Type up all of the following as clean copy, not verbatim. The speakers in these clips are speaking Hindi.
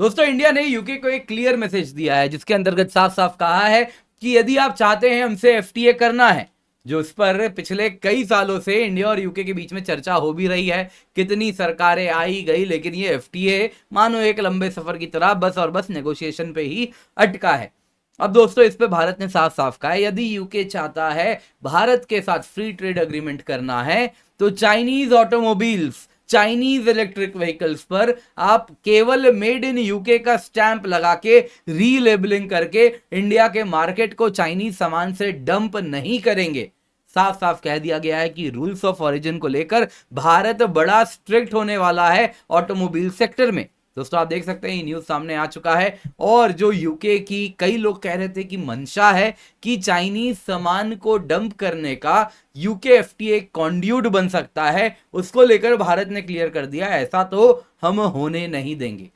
दोस्तों इंडिया ने यूके को एक क्लियर मैसेज दिया है जिसके अंतर्गत साफ साफ कहा है कि यदि आप चाहते हैं हमसे एफटीए करना है, जो इस पर पिछले कई सालों से इंडिया और यूके के बीच में चर्चा हो भी रही है, कितनी सरकारें आई गई, लेकिन ये एफटीए मानो एक लंबे सफर की तरह बस और बस नेगोशिएशन पे ही अटका है। अब दोस्तों इस पे भारत ने साफ साफ कहा है यदि यूके चाहता है भारत के साथ फ्री ट्रेड अग्रीमेंट करना है तो Chinese automobiles, Chinese electric vehicles पर आप केवल मेड इन यूके का स्टैंप लगा के रीलेबलिंग करके इंडिया के मार्केट को चाइनीज सामान से डंप नहीं करेंगे। साफ साफ कह दिया गया है कि रूल्स ऑफ ओरिजिन को लेकर भारत बड़ा स्ट्रिक्ट होने वाला है ऑटोमोबाइल सेक्टर में। दोस्तों आप देख सकते हैं ये न्यूज सामने आ चुका है और जो यूके की कई लोग कह रहे थे कि मंशा है कि चाइनीज सामान को डंप करने का यूके एफटीए कॉन्ड्यूट बन सकता है, उसको लेकर भारत ने क्लियर कर दिया ऐसा तो हम होने नहीं देंगे।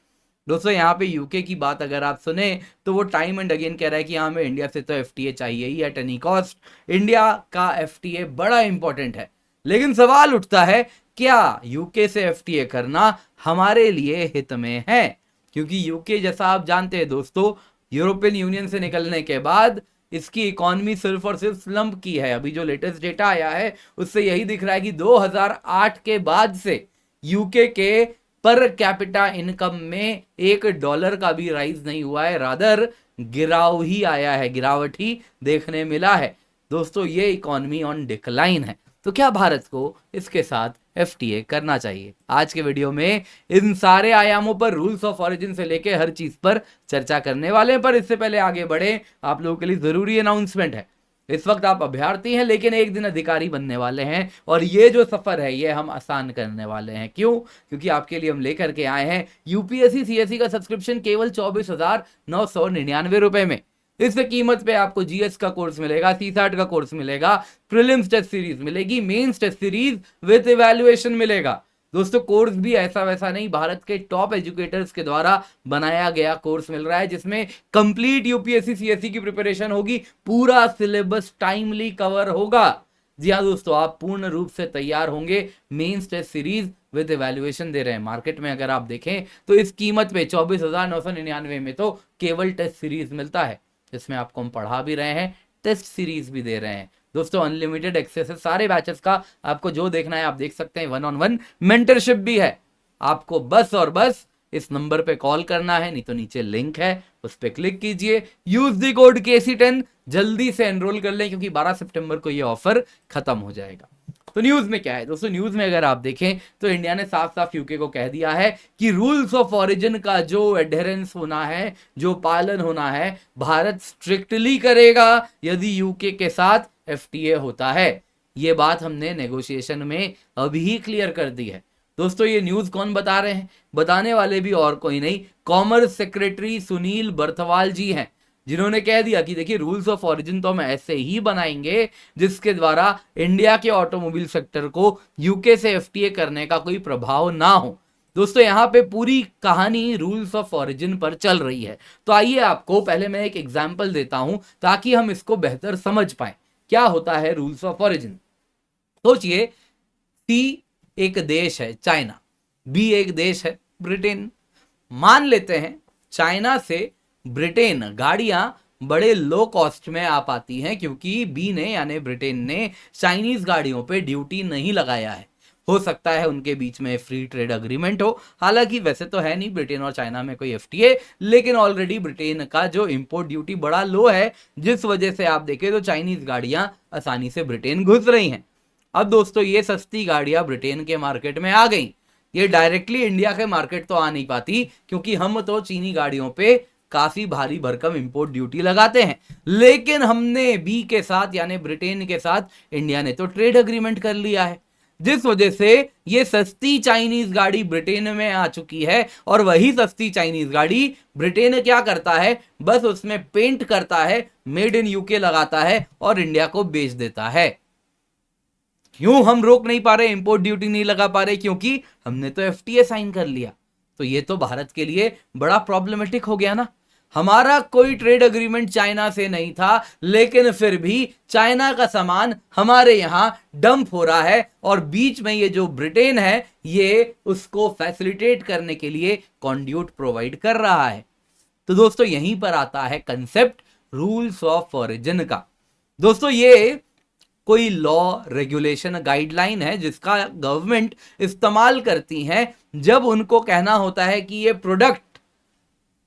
दोस्तों यहाँ पे यूके की बात अगर आप सुने तो वो टाइम एंड अगेन कह रहा है कि हाँ हमें इंडिया से तो एफटीए चाहिए ही एट एनी कॉस्ट, इंडिया का एफटीए बड़ा इंपॉर्टेंट है। लेकिन सवाल उठता है क्या यूके से एफटीए करना हमारे लिए हित में है, क्योंकि यूके जैसा आप जानते हैं दोस्तों यूरोपियन यूनियन से निकलने के बाद इसकी इकोनॉमी सिर्फ और सिर्फ स्लम्प की है। अभी जो लेटेस्ट डेटा आया है उससे यही दिख रहा है कि 2008 के बाद से यूके के पर कैपिटा इनकम में $1 का भी राइज नहीं हुआ है, रादर गिराव ही आया है, गिरावट ही देखने मिला है। दोस्तों ये इकोनॉमी ऑन डिक्लाइन है, तो क्या भारत को इसके साथ एफटीए करना चाहिए? आज के वीडियो में इन सारे आयामों पर, रूल्स ऑफ ओरिजिन से लेके हर चीज पर चर्चा करने वाले हैं। पर इससे पहले आगे बढ़े, आप लोगों के लिए जरूरी अनाउंसमेंट है। इस वक्त आप अभ्यर्थी हैं लेकिन एक दिन अधिकारी बनने वाले हैं और ये जो सफर है ये हम आसान करने वाले हैं। क्यों? क्योंकि आपके लिए हम लेकर के आए हैं यूपीएससी सीएससी का सब्सक्रिप्शन केवल 24,999 रुपए में। इस कीमत पे आपको जीएस का कोर्स मिलेगा, सीसैट का कोर्स मिलेगा, प्रीलिम्स टेस्ट सीरीज मिलेगी, mains test series with evaluation मिलेगा। दोस्तों कोर्स भी ऐसा वैसा नहीं, भारत के टॉप एजुकेटर्स के द्वारा बनाया गया कोर्स मिल रहा है जिसमें कंप्लीट यूपीएससी सीएससी की प्रिपरेशन होगी, पूरा सिलेबस टाइमली कवर होगा। जी हाँ दोस्तों, आप पूर्ण रूप से तैयार होंगे। Mains test series with evaluation दे रहे हैं। मार्केट में अगर आप देखें तो इस कीमत पे 24,999 में तो केवल टेस्ट सीरीज मिलता है, इसमें आपको हम पढ़ा भी रहे हैं, टेस्ट सीरीज भी दे रहे हैं। दोस्तों अनलिमिटेड एक्सेस है सारे बैचेस का, आपको जो देखना है आप देख सकते हैं। 1-on-1 मेंटरशिप भी है। आपको बस और बस इस नंबर पे कॉल करना है, नहीं तो नीचे लिंक है उस पे क्लिक कीजिए, यूज द कोड KC10, जल्दी से एनरोल कर लें क्योंकि 12 सितंबर को ये ऑफर खत्म हो जाएगा। तो न्यूज में क्या है दोस्तों? न्यूज में अगर आप देखें तो इंडिया ने साफ साफ यूके को कह दिया है कि रूल्स ऑफ ओरिजिन का जो एडहेरेंस होना है, जो पालन होना है, भारत स्ट्रिक्टली करेगा यदि यूके के साथ एफटीए होता है। ये बात हमने नेगोशिएशन में अभी ही क्लियर कर दी है। दोस्तों ये न्यूज कौन बता रहे हैं? बताने वाले भी और कोई नहीं, कॉमर्स सेक्रेटरी सुनील बर्थवाल जी हैं, जिन्होंने कह दिया कि देखिए रूल्स ऑफ ओरिजिन तो हम ऐसे ही बनाएंगे जिसके द्वारा इंडिया के ऑटोमोबाइल सेक्टर को यूके से एफटीए करने का कोई प्रभाव ना हो। दोस्तों यहाँ पे पूरी कहानी रूल्स ऑफ ओरिजिन पर चल रही है। तो आइए आपको पहले मैं एक एग्जांपल देता हूं ताकि हम इसको बेहतर समझ पाए क्या होता है रूल्स ऑफ ओरिजिन। सोचिए सी एक देश है चाइना, बी एक देश है ब्रिटेन। मान लेते हैं चाइना से ब्रिटेन गाड़ियां बड़े लो कॉस्ट में आ पाती हैं क्योंकि बी ने यानी ब्रिटेन ने चाइनीज गाड़ियों पे ड्यूटी नहीं लगाया है। हो सकता है उनके बीच में फ्री ट्रेड अग्रीमेंट हो, हालांकि वैसे तो है नहीं ब्रिटेन और चाइना में कोई एफटीए, लेकिन ऑलरेडी ब्रिटेन का जो इंपोर्ट ड्यूटी बड़ा लो है, जिस वजह से आप देखें तो चाइनीज गाड़ियां आसानी से ब्रिटेन घुस रही हैं। अब दोस्तों ये सस्ती गाड़ियां ब्रिटेन के मार्केट में आ गई, ये डायरेक्टली इंडिया के मार्केट तो आ नहीं पाती क्योंकि हम तो चीनी गाड़ियों पे काफी भारी भरकम इंपोर्ट ड्यूटी लगाते हैं। लेकिन हमने बी के साथ यानी ब्रिटेन के साथ इंडिया ने तो ट्रेड अग्रीमेंट कर लिया है, जिस वजह से ये सस्ती चाइनीज गाड़ी ब्रिटेन में आ चुकी है और वही सस्ती चाइनीज गाड़ी ब्रिटेन क्या करता है, बस उसमें पेंट करता है, मेड इन यूके लगाता है और इंडिया को बेच देता है। क्यों हम रोक नहीं पा रहे, इंपोर्ट ड्यूटी नहीं लगा पा रहे? क्योंकि हमने तो एफटीए साइन कर लिया। तो ये तो भारत के लिए बड़ा प्रॉब्लमेटिक हो गया ना। हमारा कोई ट्रेड एग्रीमेंट चाइना से नहीं था, लेकिन फिर भी चाइना का सामान हमारे यहां डंप हो रहा है और बीच में ये जो ब्रिटेन है ये उसको फैसिलिटेट करने के लिए कॉन्ड्यूट प्रोवाइड कर रहा है। तो दोस्तों यहीं पर आता है कंसेप्ट रूल्स ऑफ ओरिजिन का। दोस्तों ये कोई लॉ, रेगुलेशन, गाइडलाइन है जिसका गवर्नमेंट इस्तेमाल करती है जब उनको कहना होता है कि ये प्रोडक्ट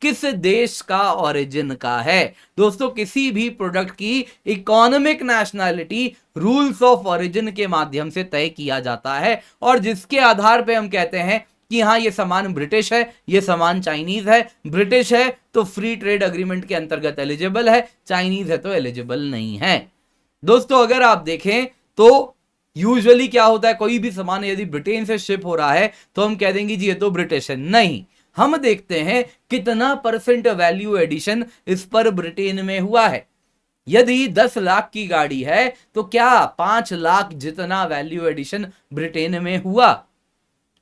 किस देश का ओरिजिन का है। दोस्तों किसी भी प्रोडक्ट की economic nationality rules of origin के माध्यम से तय किया जाता है और जिसके आधार पे हम कहते हैं कि हाँ ये सामान ब्रिटिश है, ये सामान चाइनीज है। ब्रिटिश है तो फ्री ट्रेड एग्रीमेंट के अंतर्गत एलिजिबल है, चाइनीज है तो एलिजिबल नहीं है। दोस्तों अगर आप देखें तो यूजुअली क्या होता है, कोई भी सामान यदि ब्रिटेन से शिप हो रहा है तो हम कह देंगे जी ये तो ब्रिटिश है। नहीं, हम देखते हैं कितना परसेंट वैल्यू एडिशन इस पर ब्रिटेन में हुआ है। यदि 10 लाख की गाड़ी है तो क्या 5 लाख जितना वैल्यू एडिशन ब्रिटेन में हुआ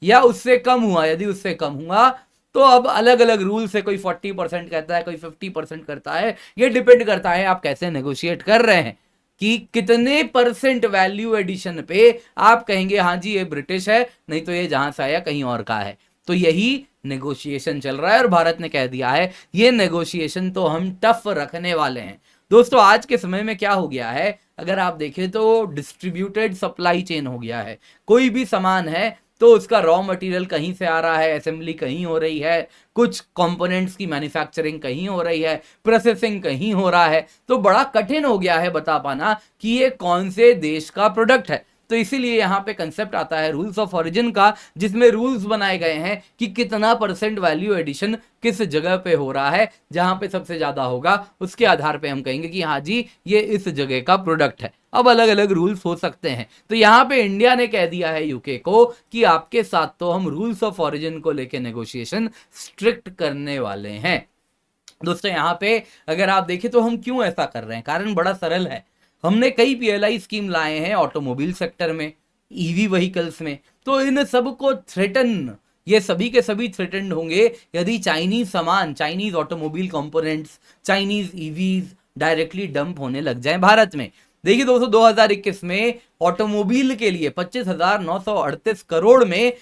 या उससे कम हुआ? यदि उससे कम हुआ तो अब अलग अलग रूल से कोई 40% कहता है, कोई 50% करता है। ये डिपेंड करता है आप कैसे नेगोशिएट कर रहे हैं कि कितने परसेंट वैल्यू एडिशन पे आप कहेंगे हाँ जी ये ब्रिटिश है, नहीं तो ये जहां से आया कहीं और का है। तो यही नेगोशिएशन चल रहा है और भारत ने कह दिया है ये नेगोशिएशन तो हम टफ रखने वाले हैं। दोस्तों आज के समय में क्या हो गया है, अगर आप देखें तो डिस्ट्रीब्यूटेड सप्लाई चेन हो गया है। कोई भी सामान है तो उसका रॉ मटेरियल कहीं से आ रहा है, असेंबली कहीं हो रही है, कुछ कंपोनेंट्स की मैन्युफैक्चरिंग कहीं हो रही है, प्रोसेसिंग कहीं हो रहा है। तो बड़ा कठिन हो गया है बता पाना कि ये कौन से देश का प्रोडक्ट है। तो इसीलिए यहाँ पे कंसेप्ट आता है रूल्स ऑफ ओरिजिन का, जिसमें रूल्स बनाए गए हैं कि कितना परसेंट वैल्यू एडिशन किस जगह पे हो रहा है। जहां पे सबसे ज्यादा होगा उसके आधार पे हम कहेंगे कि हाँ जी ये इस जगह का प्रोडक्ट है। अब अलग अलग रूल्स हो सकते हैं। तो यहाँ पे इंडिया ने कह दिया है यूके को कि आपके साथ तो हम रूल्स ऑफ ओरिजिन को लेके नेगोशिएशन स्ट्रिक्ट करने वाले हैं। दोस्तों यहाँ पे अगर आप देखें तो हम क्यों ऐसा कर रहे हैं, कारण बड़ा सरल है। हमने कई पीएलआई स्कीम लाए हैं ऑटोमोबाइल सेक्टर में, ईवी व्हीकल्स में। तो इन सब को थ्रेटन, ये सभी के सभी थ्रेटन्ड होंगे यदि चाइनीज सामान, Chinese automobile components, Chinese EVs directly dump होने लग जाएं भारत में। देखिए दोस्तों 2021 में ऑटोमोबाइल के लिए 25,938 करोड़ में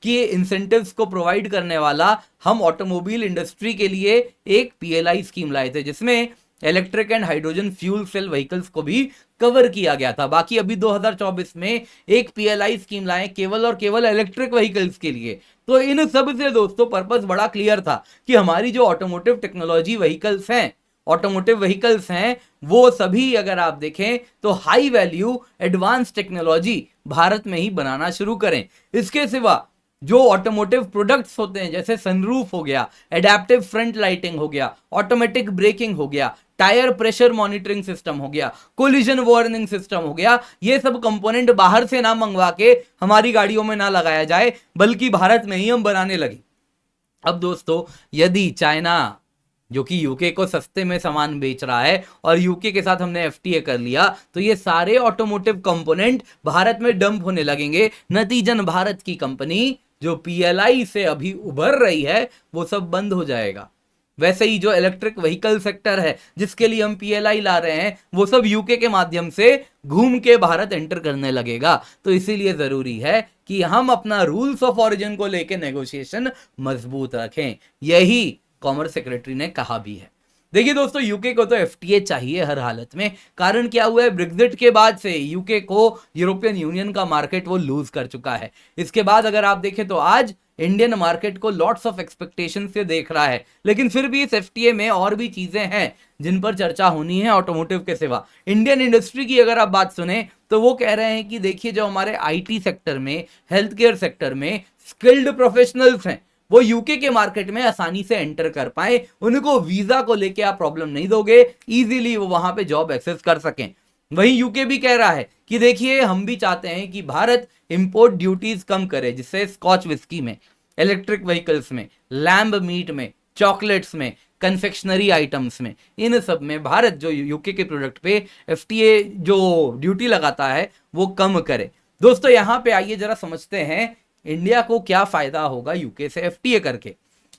के इंसेंटिव्स को प्रोवाइड करने वाला हम ऑटोमोबाइल इंडस्ट्री के लिए एक पीएलआई स्कीम लाए थे, जिसमें electric and hydrogen fuel cell vehicles को भी कवर किया गया था। बाकी अभी 2024 में एक पीएलआई स्कीम लाए केवल और केवल इलेक्ट्रिक व्हीकल्स के लिए। तो इन सब से दोस्तों पर्पस बड़ा क्लियर था कि हमारी जो ऑटोमोटिव टेक्नोलॉजी व्हीकल्स हैं, ऑटोमोटिव व्हीकल्स हैं, वो सभी अगर आप देखें तो high value advance technology Bharat में ही बनाना शुरू करें। इसके सिवा जो ऑटोमोटिव प्रोडक्ट्स होते हैं जैसे सनरूफ हो गया, एडेप्टिव फ्रंट लाइटिंग हो गया, ऑटोमेटिक ब्रेकिंग हो गया, टायर प्रेशर मॉनिटरिंग सिस्टम हो गया, कोलिजन वार्निंग सिस्टम हो गया, ये सब कंपोनेंट बाहर से ना मंगवा के हमारी गाड़ियों में ना लगाया जाए, बल्कि भारत में ही हम बनाने लगे। अब दोस्तों यदि चाइना जो कि यूके को सस्ते में सामान बेच रहा है और यूके के साथ हमने एफटीए कर लिया, तो ये सारे ऑटोमोटिव कंपोनेंट भारत में डंप होने लगेंगे। नतीजन भारत की कंपनी जो पीएलआई से अभी उभर रही है वो सब बंद हो जाएगा। वैसे ही जो इलेक्ट्रिक व्हीकल सेक्टर है जिसके लिए हम पीएलआई ला रहे हैं, वो सब यूके के माध्यम से घूम के भारत एंटर करने लगेगा। तो इसीलिए जरूरी है कि हम अपना रूल्स ऑफ ओरिजिन को लेके नेगोशिएशन मजबूत रखें। यही कॉमर्स सेक्रेटरी ने कहा भी है। देखिए दोस्तों यूके को तो एफटीए चाहिए हर हालत में। कारण क्या हुआ है, ब्रेक्जिट के बाद से यूके को यूरोपियन यूनियन का मार्केट वो लूज कर चुका है। इसके बाद अगर आप देखें तो आज इंडियन मार्केट को लॉट्स ऑफ एक्सपेक्टेशन से देख रहा है, लेकिन फिर भी इस एफटीए में और भी चीजें हैं जिन पर चर्चा होनी है ऑटोमोटिव के सिवा। इंडियन इंडस्ट्री की अगर आप बात सुने तो वो कह रहे हैं कि देखिए जो हमारे आईटी सेक्टर में, हेल्थ केयर सेक्टर में स्किल्ड प्रोफेशनल्स हैं वो यूके के मार्केट में आसानी से एंटर कर पाए, उनको वीजा को लेके आप प्रॉब्लम नहीं दोगे, इजीली वो वहां पे जॉब एक्सेस कर सकें। वहीं यूके भी कह रहा है कि देखिए हम भी चाहते हैं कि भारत इंपोर्ट ड्यूटीज कम करे, जिससे स्कॉच विस्की में, इलेक्ट्रिक व्हीकल्स में, लैम्ब मीट में, चॉकलेट्स में, कन्फेक्शनरी आइटम्स में, इन सब में भारत जो यूके के प्रोडक्ट पे एफटीए जो ड्यूटी लगाता है वो कम करे। दोस्तों यहां पे आइए जरा समझते हैं इंडिया को क्या फायदा होगा यूके से एफटीए करके।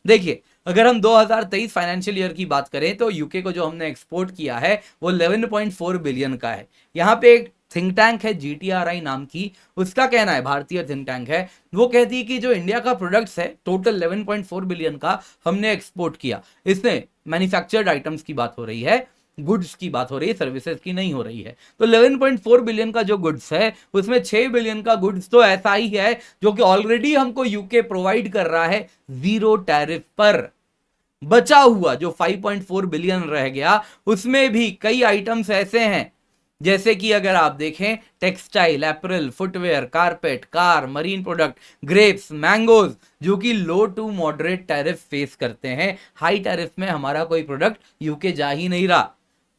देखिए अगर हम 2023 फाइनेंशियल ईयर की बात करें तो यूके को जो हमने एक्सपोर्ट किया है वो 11.4 बिलियन का है। यहाँ पे एक थिंक टैंक है GTRI नाम की, उसका कहना है, भारतीय थिंक टैंक है, वो कहती है कि जो इंडिया का प्रोडक्ट्स है टोटल 11.4 बिलियन का हमने एक्सपोर्ट किया। इसमें मैन्युफैक्चर्ड आइटम्स की बात हो रही है, गुड्स की बात हो रही है, सर्विसेज की नहीं हो रही है। तो 11.4 बिलियन का जो गुड्स है उसमें 6 बिलियन का गुड्स तो ऐसा ही है जो कि ऑलरेडी हमको यूके प्रोवाइड कर रहा है जीरो टैरिफ पर। बचा हुआ जो 5.4 बिलियन रह गया उसमें भी कई आइटम्स ऐसे हैं, जैसे कि अगर आप देखें textile, apparel, footwear, carpet, car, marine product, grapes, mangoes, जो कि लो टू मॉडरेट टैरिफ फेस करते हैं। हाई टैरिफ में हमारा कोई प्रोडक्ट यूके जा ही नहीं रहा।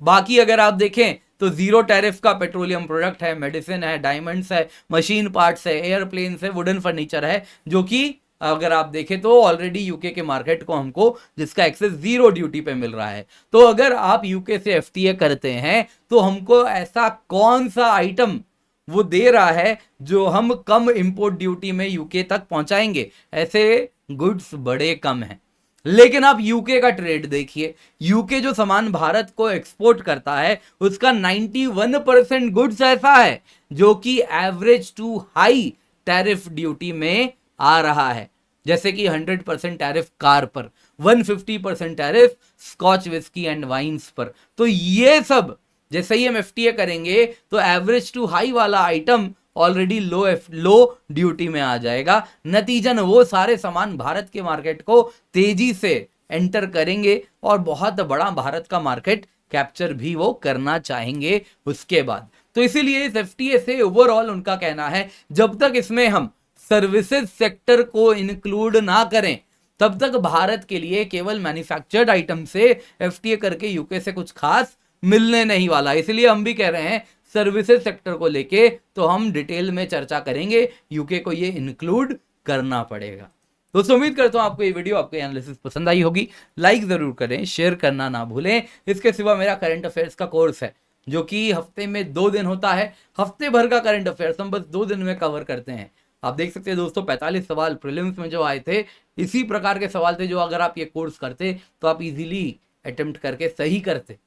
बाकी अगर आप देखें तो जीरो टैरिफ का पेट्रोलियम प्रोडक्ट है, मेडिसिन है, डायमंड्स है, मशीन पार्ट्स है, एयरप्लेन्स है, वुडन फर्नीचर है, जो कि अगर आप देखें तो ऑलरेडी यूके के मार्केट को हमको जिसका एक्सेस जीरो ड्यूटी पे मिल रहा है। तो अगर आप यूके से एफटीए करते हैं तो हमको ऐसा कौन सा आइटम वो दे रहा है जो हम कम इंपोर्ट ड्यूटी में यूके तक पहुंचाएंगे? ऐसे गुड्स बड़े कम हैं। लेकिन आप यूके का ट्रेड देखिए, यूके जो सामान भारत को एक्सपोर्ट करता है उसका 91% गुड्स ऐसा है जो कि average to high tariff duty में आ रहा है, जैसे कि 100% टैरिफ कार पर, 150% tariff Scotch whisky and wines पर। तो ये सब जैसे ही हम एफटीए करेंगे तो एवरेज टू हाई वाला आइटम ऑलरेडी लो ड्यूटी में आ जाएगा। नतीजन वो सारे सामान भारत के मार्केट को तेजी से एंटर करेंगे और बहुत बड़ा भारत का मार्केट कैप्चर भी वो करना चाहेंगे उसके बाद। तो इसीलिए इस एफटीए से ओवरऑल उनका कहना है जब तक इसमें हम सर्विसेज सेक्टर को इंक्लूड ना करें तब तक भारत के लिए केवल मैन्युफैक्चर्ड आइटम से एफटीए करके यूके से कुछ खास मिलने नहीं वाला। इसलिए हम भी कह रहे हैं सर्विसेज सेक्टर को लेके तो हम डिटेल में चर्चा करेंगे, यूके को ये इंक्लूड करना पड़ेगा। दोस्तों उम्मीद करता हूं आपको ये वीडियो, आपको एनालिसिस पसंद आई होगी। लाइक जरूर करें, शेयर करना ना भूलें। इसके सिवा मेरा करंट अफेयर्स का कोर्स है जो कि हफ्ते में 2 दिन होता है। हफ्ते भर का करंट अफेयर्स हम बस 2 दिन में कवर करते हैं। आप देख सकते हैं दोस्तों 45 सवाल प्रीलिम्स में जो आए थे इसी प्रकार के सवाल थे जो अगर आप ये कोर्स करते तो आप इजीली अटेम्प्ट करके सही करते।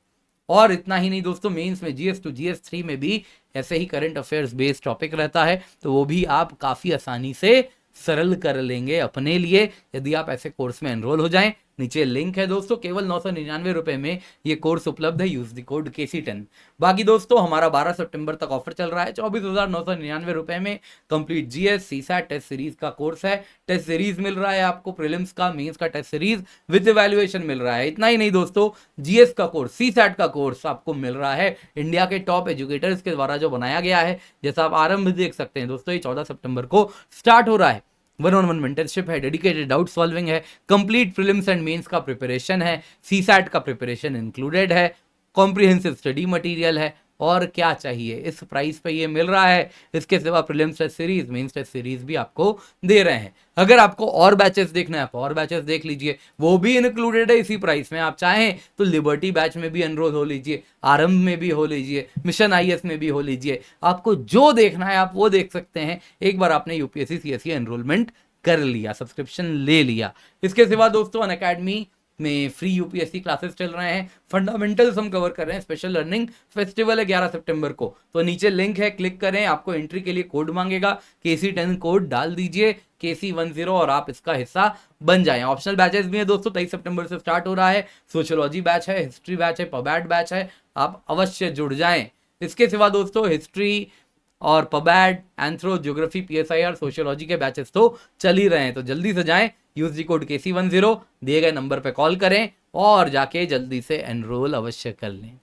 और इतना ही नहीं दोस्तों, मेंस में GS 2 GS 3 में भी ऐसे ही करंट अफेयर्स बेस्ड टॉपिक रहता है, तो वो भी आप काफ़ी आसानी से सरल कर लेंगे अपने लिए यदि आप ऐसे कोर्स में एनरोल हो जाएं। नीचे लिंक है दोस्तों, केवल 999 रुपए में ये कोर्स उपलब्ध है। Use the code KC10। बाकी दोस्तों हमारा 12 सितंबर तक ऑफर चल रहा है। 24,999 रुपए में complete GS CSAT test series का कोर्स है। टेस्ट सीरीज मिल रहा है आपको, प्रीलिम्स का, मेंस का टेस्ट सीरीज विद इवैल्यूएशन मिल रहा है। इतना ही नहीं दोस्तों, GS का कोर्स, CSAT का कोर्स आपको मिल रहा है इंडिया के टॉप एजुकेटर्स के द्वारा जो बनाया गया है। जैसा आप आरंभ देख सकते हैं दोस्तों, ये 14 सितंबर को स्टार्ट हो रहा है। 1-on-1 मेंटरशिप है, डेडिकेटेड डाउट सॉल्विंग है, कंप्लीट प्रीलिम्स एंड मेंस का प्रिपरेशन है, CSAT का प्रिपरेशन इंक्लूडेड है, कॉम्प्रिहेंसिव स्टडी मटेरियल है, और क्या चाहिए, इस प्राइस पे ये मिल रहा है। इसके सिवा prelims test series, mains test series भी आपको दे रहे हैं। अगर आपको और बैचेस देखना है आप और बैचेस देख लीजिए, वो भी इंक्लूडेड है इसी प्राइस में। आप चाहें तो लिबर्टी बैच में भी एनरोल हो लीजिए, आरंभ में भी हो लीजिए, मिशन IS में भी हो लीजिए। आपको जो देखना है आप वो देख सकते हैं, एक बार आपने UPSC CSE एनरोलमेंट कर लिया, सब्सक्रिप्शन ले लिया। इसके सिवा दोस्तों अनअकैडमी में फ्री UPSC क्लासेस चल रहे हैं, फंडामेंटल्स हम कवर कर रहे हैं। स्पेशल लर्निंग फेस्टिवल है 11 सितंबर को, तो नीचे लिंक है, क्लिक करें। आपको एंट्री के लिए कोड मांगेगा, KC10 कोड डाल दीजिए, KC10, और आप इसका हिस्सा बन जाएं। ऑप्शनल बैचेस भी हैं दोस्तों, 23 सितंबर से स्टार्ट हो रहा है। सोशियोलॉजी बैच है, हिस्ट्री बैच है, पबैट बैच है, आप अवश्य जुड़ जाएं। इसके सिवा दोस्तों हिस्ट्री और पबैट, एंथ्रो, ज्योग्राफी, PSIR, सोशियोलॉजी के बैचेस तो चल ही रहे हैं, तो जल्दी से जाएं। यूज दी कोड KC10, दिए गए नंबर पे कॉल करें और जाके जल्दी से एनरोल अवश्य कर लें।